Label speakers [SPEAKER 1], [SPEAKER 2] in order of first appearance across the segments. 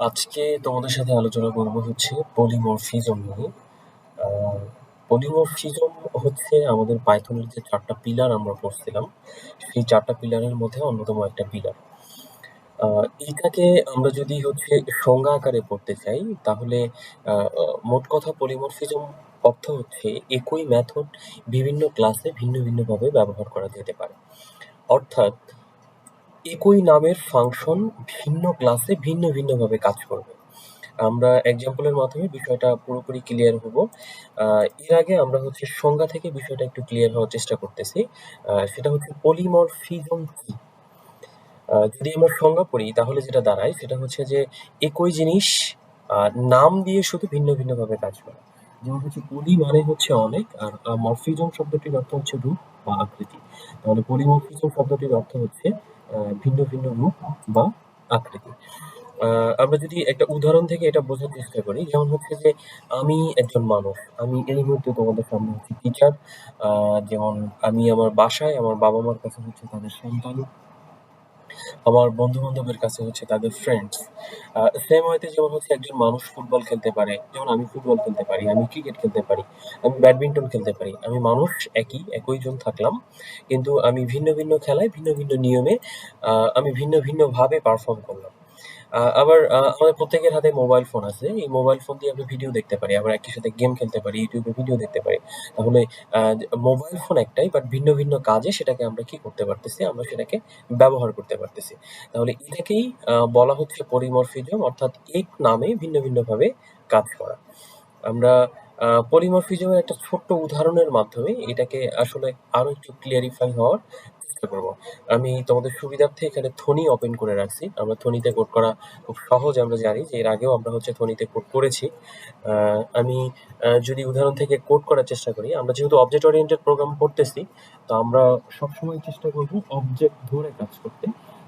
[SPEAKER 1] আজকে তোমাদের সাথে আলোচনা করব হচ্ছে পলিমরফিজম নিয়ে। আহ, পলিমরফিজম হচ্ছে আমাদের পাইথনের যে চারটা পিলার আমরা পড়ছিলাম, সেই চারটা পিলারের মধ্যে অন্যতম একটা পিলার। এটাকে আমরা যদি হচ্ছে সংজ্ঞা আকারে পড়তে চাই, তাহলে মোট কথা পলিমরফিজম অর্থ হচ্ছে একই মেথড বিভিন্ন ক্লাসে ভিন্ন ভিন্নভাবে ব্যবহার করা যেতে পারে। অর্থাৎ একই নামের ফাংশন ভিন্ন ক্লাসে ভিন্ন ভিন্নভাবে কাজ করবে। আমরা এক্সাম্পলের মাধ্যমে বিষয়টা পুরোপুরি ক্লিয়ার হব। এর আগে আমরা হচ্ছে সংজ্ঞা থেকে বিষয়টা একটু ক্লিয়ার হওয়ার চেষ্টা করতেছি। সেটা হচ্ছে পলিমরফিজম কি? যদি আমরা সংজ্ঞা পড়ি তাহলে যেটা দাঁড়ায় সেটা হচ্ছে যে একই জিনিস নাম দিয়ে শুধু ভিন্ন ভিন্নভাবে কাজ করে। যেমন হচ্ছে পলি মানে হচ্ছে অনেক, আর মরফিজম শব্দটির অর্থ হচ্ছে রূপ বা আকৃতি। তাহলে পলিমরফিজম শব্দটির অর্থ হচ্ছে ভিন্ন ভিন্ন রূপ বা আকৃতি। আমরা যদি একটা উদাহরণ থেকে এটা বোঝার চেষ্টা করি, যেমন হচ্ছে যে আমি একজন মানুষ, আমি এই মুহূর্তে তোমাদের সামনে হচ্ছে টিচার। যেমন আমি আমার বাসায় আমার বাবা মার কাছে হচ্ছে তাদের সন্তান, আমার বন্ধু-বান্ধবের কাছে হচ্ছে তাদের ফ্রেন্ডস। সেম ওয়েতে যেমন হচ্ছে একজন মানুষ ফুটবল খেলতে পারে, যেমন আমি ফুটবল খেলতে পারি, আমি ক্রিকেট খেলতে পারি, আমি ব্যাডমিন্টন খেলতে পারি। আমি মানুষ একই জন থাকলাম। কিন্তু আমি ভিন্ন ভিন্ন খেলায় ভিন্ন ভিন্ন নিয়মে আমি ভিন্ন ভিন্ন ভাবে পারফর্ম করলাম। আবার আমাদের প্রত্যেকের হাতে মোবাইল ফোন আছে। এই মোবাইল ফোন দিয়ে আমরা ভিডিও দেখতে পারি। আবার একই সাথে গেম খেলতে পারি, YouTube এ ভিডিও দেখতে পারি। তাহলে মোবাইল ফোন একটাই, বাট ভিন্ন ভিন্ন কাজে সেটাকে আমরা কি করতে পারতেছি? আমরা সেটাকে ব্যবহার করতে পারতেছি। তাহলে এটাকেই বলা হচ্ছে পলিমরফিজম, অর্থাৎ এক নামে ভিন্ন ভিন্নভাবে কাজ করা। আমরা পলিমরফিজমের একটা ছোট্ট উদাহরণের মাধ্যমে এটাকে আসলে আরো একটু ক্লিয়ারিফাই হওয়ার চেষ্টা করব। আমি তোমাদের সুবিধার্থে এখানে ধ্বনি ওপেন করে রাখছি। আমরা ধ্বনিতে কোড করা খুব সহজ, আমরা জানি যে এর আগেও আমরা হচ্ছে ধ্বনিতে কোড করেছি। আমি যদি উদাহরণ থেকে কোড করার চেষ্টা করি, আমরা যেহেতু অবজেক্ট ওরিয়েন্টেড প্রোগ্রাম পড়তেছি, তো আমরা সবসময় চেষ্টা করব অবজেক্ট ধরে কাজ করতে।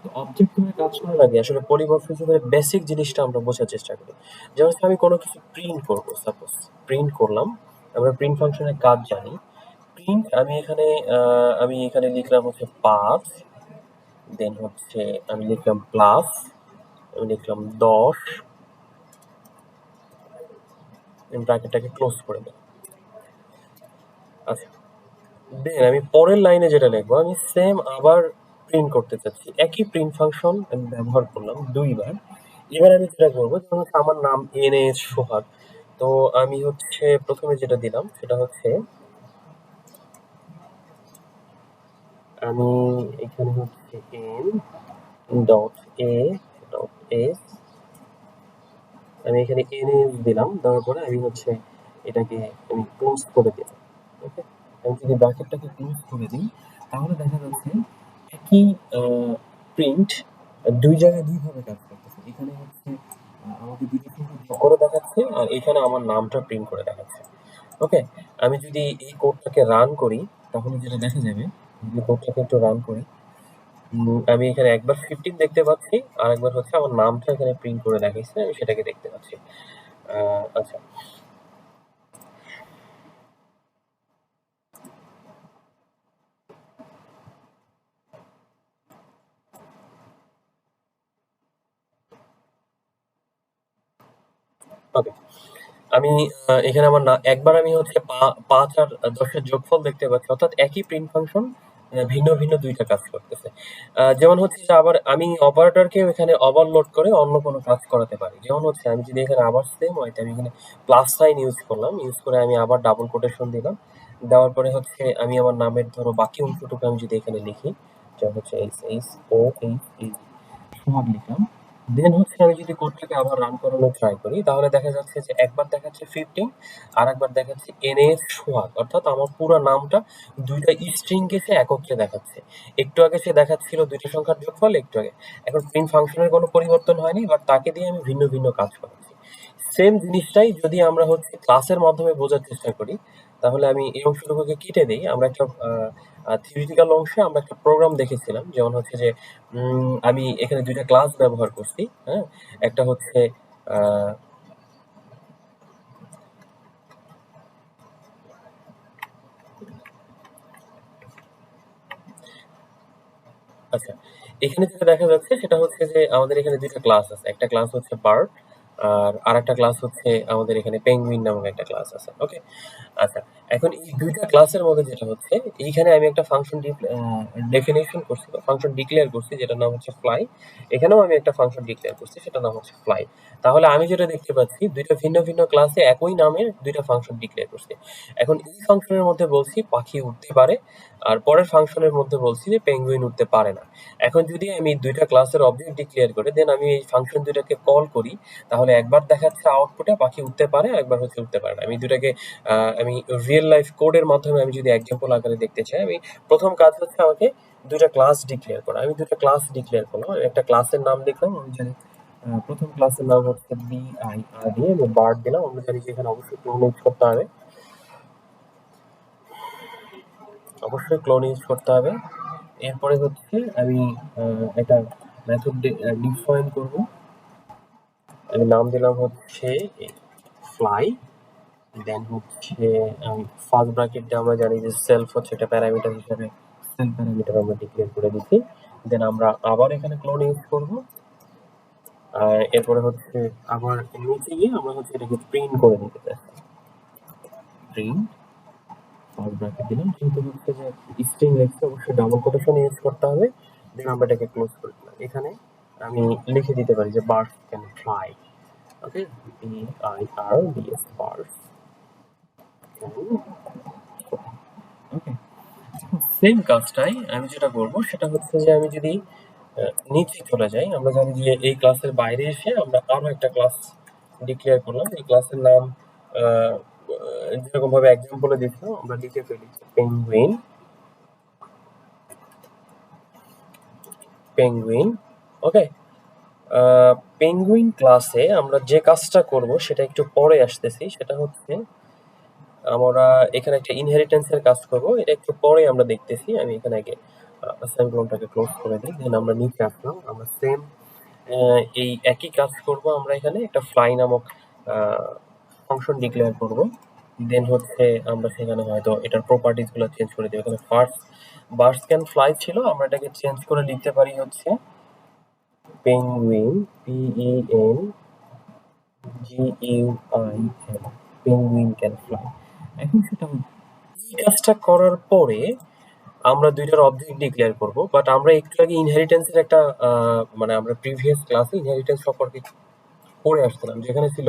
[SPEAKER 1] তো অবজেক্ট ধরে কাজ করার আগে আসলে পলিমরফিজমের বেসিক জিনিসটা আমরা বোঝার চেষ্টা করি। যেমন হচ্ছে আমি কোনো কিছু প্রিন্ট করব, সাপোজ প্রিন্ট করলাম। আমরা প্রিন্ট ফাংশনের কাজ জানি। প্রিন্ট আমি এখানে লিখলাম হচ্ছে ৫, দেন হচ্ছে আমি লিখলাম প্লাস, আমি লিখলাম ১০, ব্র্যাকেটটাকে ক্লোজ করে দিলাম। আচ্ছা, দেন আমি পরের লাইনে যেটা লিখবো, আমি সেম আবার প্রিন্ট করতে চাচ্ছি। একই প্রিন্ট ফাংশন আমি ব্যবহার করলাম ২ বার। এবার আমি যেটা করবো, যেমন হচ্ছে আমার নাম এনএস সোহাগ। তো আমি হচ্ছে ১ম এ যেটা দিলাম সেটা হচ্ছে আমি এখানে হচ্ছে N dot A dot S, আমি এখানে এনএস দিলাম। দেওয়ার পরে আমি হচ্ছে এটাকে আমি ক্লোজ করে দিলাম। ওকে, আমি যদি ব্র্যাকেটটাকে ক্লোজ করে দিই তাহলে দেখা যাচ্ছে একই প্রিন্ট দুই জায়গায় দুই ভাবে কাজ করতেছে। এখানে হচ্ছে আমাকে দুইটা সংখ্যা যোগ করে দেখাচ্ছে, আর এখানে আমার নামটা প্রিন্ট করে দেখাচ্ছে। ওকে, আমি যদি এই কোডটাকে রান করি তাহলে যেটা দেখা যাবে, যদি কোডটাকে একটু রান করি, আমি এখানে একবার 15 দেখতে পাচ্ছি, আর একবার হচ্ছে আমার নামটা এখানে প্রিন্ট করে দেখাইছে, আমি সেটাকে দেখতে পাচ্ছি। আচ্ছা, ওকে। আমি এখানে আমার না একবার আমি হচ্ছে ৫ আর ১০ এর যোগফল দেখতে পাচ্ছি। অর্থাৎ একই প্রিন্ট ফাংশন ভিন্ন ভিন্ন ২ টা কাজ করতেছে। যেমন হচ্ছে যে আবার আমি অপারেটরকেও এখানে ওভারলোড করে অন্য কোনো কাজ করাতে পারি। যেমন হচ্ছে আমি যদি এখানে আবার সেম হয়, আমি এখানে প্লাস সাইন ইউজ করলাম। ইউজ করে আমি আবার ডাবল কোটেশন দিলাম। দেওয়ার পরে হচ্ছে আমি আমার নামের ধরো বাকি অংশটুকু আমি যদি এখানে লিখি, যেমন হচ্ছে SHOHH সোহাগ লিখলাম। দেন হচ্ছে আমি যদি কোডটাকে আবার রান করানোর ট্রাই করি তাহলে দেখা যাচ্ছে যে একবার দেখাচ্ছে 15, আর একবার দেখাচ্ছে NS সোহাগ। অর্থাৎ আমার পুরো নামটা ২ টা স্ট্রিং কে সে একত্রে দেখাচ্ছে। একটু আগে সে দেখাচ্ছিল ২ টা সংখ্যার যোগফল একটু আগে। এখন প্রিন্ট ফাংশনের কোনো পরিবর্তন হয়নি, বাট তাকে দিয়ে আমি ভিন্ন ভিন্ন কাজ করাচ্ছি। সেম জিনিসটাই যদি আমরা হচ্ছে ক্লাসের মাধ্যমে বোঝার চেষ্টা করি, তাহলে আমি এই অংশটুকুকে কেটে দেই। আমরা একটা থিওরিটিক্যাল অংশে আমরা একটা প্রোগ্রাম দেখেছিলাম। যেমন হচ্ছে যে আমি এখানে ২ টা ক্লাস ব্যবহার করছি। হ্যাঁ? একটা হচ্ছে আ আচ্ছা, এখানে যেটা দেখা যাচ্ছে সেটা হচ্ছে যে আমাদের এখানে ২ টা ক্লাস আছে। একটা ক্লাস হচ্ছে বার্ড আর আরেকটা ক্লাস হচ্ছে আমাদের এখানে পেঙ্গুইন নামক একটা ক্লাস আছে। ওকে? আচ্ছা, এখন এই ২ টা ক্লাসের মধ্যে যেটা হচ্ছে এইখানে আমি একটা ফাংশন ডেফিনিশন করছি বা ফাংশন ডিক্লেয়ার করছি যেটার নাম হচ্ছে ফ্লাই। এখানেও আমি একটা ফাংশন ডিক্লেয়ার করছি সেটার নাম হচ্ছে ফ্লাই। তাহলে আমি যেটা দেখতে পাচ্ছি ২ টা ভিন্ন, ভিন্ন ক্লাসে একই নামের ২ টা ফাংশন ডিক্লেয়ার করছি। এখন এই ফাংশনের মধ্যে বলছি পাখি উড়তে পারে আর পরের ফাংশনের মধ্যে বলছি যে পেঙ্গুইন উড়তে পারে না। এখন যদি আমি ২ টা ক্লাসের অবজেক্ট ডিক্লেয়ার করে দেন আমি এই ফাংশন ২ টাকে কল করি তাহলে একবার দেখাচ্ছে আউটপুটে পাখি উড়তে পারে, একবার হচ্ছে উড়তে পারে না। আমি ২ টাকে আমি রিয়েল লাইফ কোডের মাধ্যমে আমি যদি এক্সাম্পল আকারে দেখতে চাই, আমি ১ম কাজ হচ্ছে আমাকে ২ টা ক্লাস ডিক্লেয়ার করা। আমি ২ টা ক্লাস ডিক্লেয়ার করলাম। আমি একটা ক্লাসের নাম লিখলাম। আমি জানি ১ম ক্লাসের নাম হচ্ছে BIRD আমি বার্ড দিলাম। আমরা জানি যে এখানে অবশ্যই ক্লোন ইউজ করতে হবে। অবশ্যই ক্লোন ইউজ করতে হবে। এরপরে হচ্ছে আমি একটা মেথড ডিফাইন করব। আমি নাম দিলাম হচ্ছে ফ্লাই। দেন হচ্ছে ফার্স্ট ব্র্যাকেট দিয়ে আমরা জানি যে সেলফ হচ্ছে একটা প্যারামিটার হিসেবে সেলফ প্যারামিটার আমরা ডিক্লেয়ার করে দিচ্ছি। দেন আমরা আবার এখানে ক্লোন ইউজ করব। আর এরপরে হচ্ছে আবার নিচে গিয়ে আমরা হচ্ছে এটাকে প্রিন্ট করে দিতে চাই। প্রিন্ট ফার্স্ট ব্র্যাকেট দিলাম যেহেতু হচ্ছে যে স্ট্রিং লিখতে অবশ্যই ডাবল কোটেশন ইউজ করতে হবে। দেন আমরা এটাকে ক্লোজ করে দিলাম। এখানে আমি লিখে দিতে পারি যে birds can fly. Okay, BIRDS birds can. Okay, same কাজটাই আমি যেটা করব সেটা হচ্ছে যে আমি যদি নিচে চলে যাই আমরা জানি যে এই ক্লাসের বাইরে এসে আমরা আরো একটা ক্লাস ডিক্লেয়ার করলাম। এই ক্লাসের নাম আহ, যেরকম ভাবে এক্সাম্পলে দিচ্ছিলাম আমরা লিখে ফেলি পেঙ্গুইন। পেঙ্গুইন। ওকে, পেঙ্গুইন ক্লাসে আমরা যে কাজটা করব সেটা একটু পরে আসতেছি। সেটা হচ্ছে আমরা এখানে একটা ইনহেরিটেন্সের কাজ করব। এটা একটু পরে আমরা দেখতেছি। আমি এখানে আগে অ্যাসাইনমেন্টটাকে ক্লোজ করে দিই। দেন আমরা নিচে আসলাম। আমরা সেম এই একই কাজ করব। আমরা এখানে একটা ফ্লাই নামক ফাংশন ডিক্লেয়ার করব। দেন হচ্ছে আমরা সেখানে হয়তো এটার প্রপার্টিজ গুলো চেঞ্জ করে দিই। এখানে ফার্স্ট বার্ডস ক্যান ফ্লাই ছিল, আমরা এটাকে চেঞ্জ করে লিখতে পারি হচ্ছে penguin, PENGUIN, penguin can fly. এখন সেটা এই কাজটা করার পরে আমরা ২ টার অবজেক্ট ডিক্লেয়ার করব। বাট আমরা একটু আগে ইনহেরিটেন্স এর একটা মানে আমরা প্রিভিয়াস ক্লাসে ইনহেরিটেন্স সম্পর্কে পড়ে আসছিলাম। যেখানে ছিল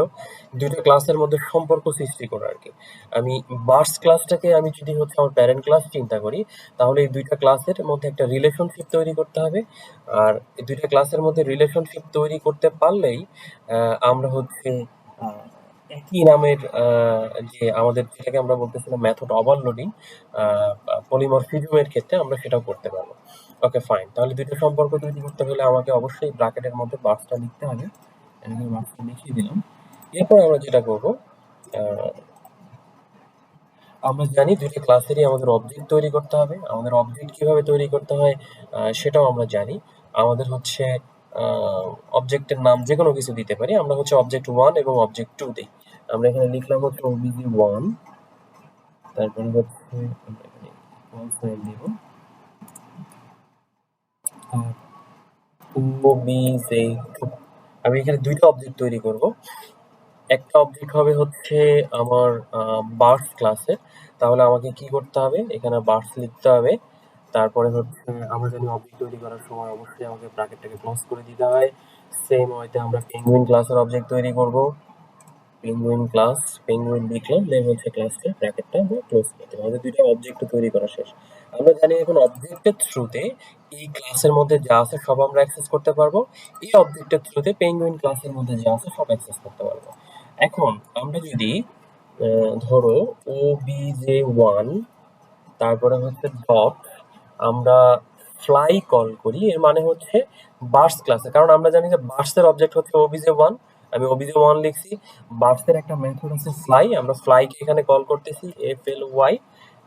[SPEAKER 1] ২ টা ক্লাসের মধ্যে সম্পর্ক সৃষ্টি করা আরকি। আমি বার্ডস ক্লাসটাকে আমি যদি হচ্ছে আমার প্যারেন্ট ক্লাস চিন্তা করি, তাহলে এই ২ টা ক্লাসের মধ্যে একটা রিলেশনশিপ তৈরি করতে হবে। আর এই ২ টা ক্লাসের মধ্যে রিলেশনশিপ তৈরি করতে পারলেই আমরা হচ্ছে আ একই নামের যে আমাদের যেটাকে আমরা বলতেছিলাম মেথড ওভারলোডিং আ আ পলিমরফিজম এর ক্ষেত্রে আমরা সেটাও করতে পারবো। ওকে, ফাইন। তাহলে ২ টা সম্পর্ক তৈরি করতে হলে আমাকে অবশ্যই ব্র্যাকেটের মধ্যে বার্ডসটা লিখতে হবে। এখানে বাক্সটা লিখিয়ে দিলাম। এরপর আমরা যেটা করব, আমরা জানি ২ টা ক্লাসেরই আমাদের অবজেক্ট তৈরি করতে হবে। আমাদের অবজেক্ট কিভাবে তৈরি করতে হয় সেটাও আমরা জানি। আমাদের হচ্ছে আ অবজেক্টের নাম যেকোনো কিছু দিতে পারি। আমরা হচ্ছে অবজেক্ট 1 এবং অবজেক্ট 2 দেই। আমরা এখানে লিখলাম হচ্ছে obj1, তারপরে হচ্ছে আমরা এখানে ইকুয়াল সাইন দিব। আর obj2 আমি এখানে ২ টা অবজেক্ট তৈরি করব। একটা অবজেক্ট হবে হচ্ছে আমার বার্ডস ক্লাসের। তাহলে আমাকে কি করতে হবে? এখানে বার্ডস লিখতে হবে। তারপরে হচ্ছে আমরা জানি অবজেক্ট তৈরি করার সময় অবশ্যই আমাকে ব্র্যাকেটটাকে ক্লোজ করে দিতে হয়। সেম ওয়েতে আমরা পেঙ্গুইন ক্লাসের অবজেক্ট তৈরি করব। পেঙ্গুইন ক্লাস, পেঙ্গুইন লিখলাম, দেন হচ্ছে ক্লাসটা ব্র্যাকেটটা আমরা ক্লোজ করে দিলাম। আমাদের ২ টা অবজেক্ট তৈরি করা শেষ। আমরা জানি এখন অবজেক্টের থ্রুতে এই ক্লাসের মধ্যে যা আছে সব আমরা অ্যাক্সেস করতে পারবো। এই অবজেক্টের থ্রুতে পেঙ্গুইন ক্লাসের মধ্যে যা আছে সব অ্যাক্সেস করতে পারবো। এখন আমরা যদি ধরো obj1 তারপরে হচ্ছে ডট আমরা ফ্লাই কল করি, এর মানে হচ্ছে বার্ডস ক্লাসে, কারণ আমরা জানি যে বার্ডসের অবজেক্ট হচ্ছে obj1। আমি obj1 লিখছি। বার্ডসের একটা মেথড আছে ফ্লাই, আমরা ফ্লাইকে এখানে কল করতেছি fly।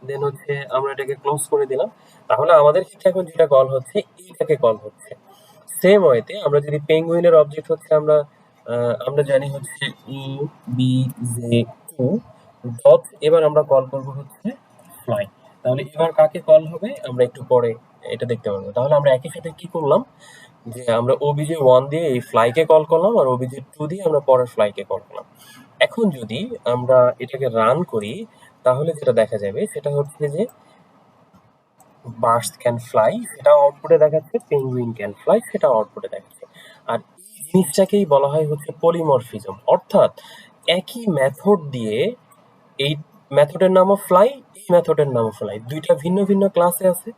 [SPEAKER 1] দেন হচ্ছে আমরা এটাকে ক্লোজ করে দিলাম। তাহলে আমাদের ক্ষেত্রে এখন যেটা কল হচ্ছে এইটাকে কল হচ্ছে। সেম ওয়েতে আমরা যদি পেঙ্গুইনের অবজেক্ট হচ্ছে আমরা জানি হচ্ছে obj2 ডট এবার আমরা কল করব হচ্ছে ফ্লাই। তাহলে এবার কাকে কল হবে আমরা একটু পরে এটা দেখতে পারবো। তাহলে আমরা একই সাথে কি করলাম, যে আমরা obj1 দিয়ে এই ফ্লাইকে কল করলাম আর obj2 দিয়ে আমরা পরের ফ্লাইকে কল করলাম। এখন যদি আমরা এটাকে রান করি, তাহলে যেটা দেখা যাবে সেটা হচ্ছে যে বার্ডস ক্যান ফ্লাই সেটাও আউটপুটে দেখাচ্ছে, পেঙ্গুইন ক্যান ফ্লাই সেটাও আউটপুটে দেখাচ্ছে। আর এই জিনিসটাকেই বলা হয় হচ্ছে পলিমরফিজম, অর্থাৎ একই মেথড দিয়ে, এই মেথডের নামও ফ্লাই, এই মেথডের নামও ফ্লাই, দুইটা ভিন্ন ভিন্ন ক্লাসে আছে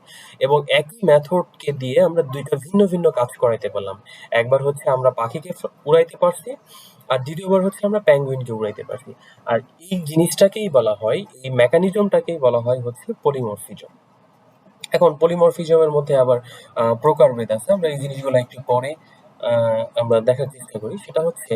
[SPEAKER 1] এবং একই মেথডকে দিয়ে আমরা দুইটা ভিন্ন ভিন্ন কাজ করাইতে পারলাম। একবার হচ্ছে আমরা পাখিকে উড়াইতে পারছি, আর দ্বিতীয়বার হচ্ছে আমরা প্যাঙ্গুইনকে উড়াইতে পারছি। আর এই জিনিসটাকেই বলা হয়, এই মেকানিজমটাকেই বলা হয় হচ্ছে পলিমরফিজম। এখন পলিমরফিজমের মধ্যে আবার প্রকারভেদ আছে, আমরা এই জিনিসগুলো একটু পরে আমরা দেখার চেষ্টা করি। সেটা হচ্ছে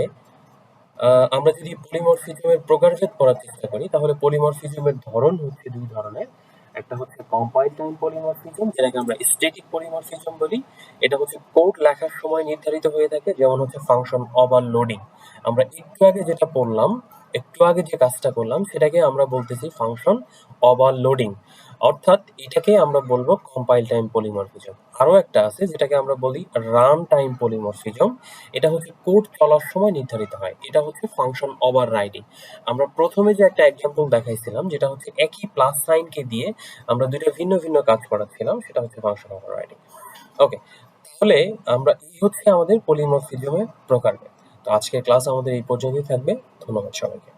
[SPEAKER 1] আমরা যদি পলিমরফিজমের প্রকারভেদ করার চেষ্টা করি, তাহলে পলিমরফিজমের ধরন হচ্ছে দুই ধরনের। একটা হচ্ছে কম্পাইল টাইম পলিমরফিজম, যেটাকে আমরা স্ট্যাটিক পলিমরফিজম বলি। এটা হচ্ছে কোড লেখার সময় নির্ধারিত হয়ে থাকে, যেমন হচ্ছে ফাংশন ওভারলোডিং। আমরা একটু আগে যেটা পড়লাম, একটু আগে যে কাজটা করলাম, সেটাকে আমরা বলতেছি ফাংশন ওভারলোডিং, অর্থাৎ এটাকে আমরা বলবো কম্পাইল টাইম পলিমরফিজম। আরো একটা আছে যেটাকে আমরা বলি রান টাইম পলিমরফিজম। এটা হচ্ছে কোড চলার সময় নির্ধারিত হয়, এটা হচ্ছে ফাংশন ওভাররাইডিং। আমরা প্রথমে যে একটা এক্সাম্পল দেখাইছিলাম, যেটা হচ্ছে একই প্লাস সাইনকে দিয়ে আমরা দুইটা ভিন্ন ভিন্ন কাজ করাচ্ছিলাম, সেটা হচ্ছে ফাংশন ওভাররাইডিং। ওকে, তাহলে আমরা এই হচ্ছে আমাদের পলিমরফিজমের প্রকারভেদ। তো আজকের ক্লাস আমাদের এই পর্যন্তই থাকবে। ধন্যবাদ সবাইকে।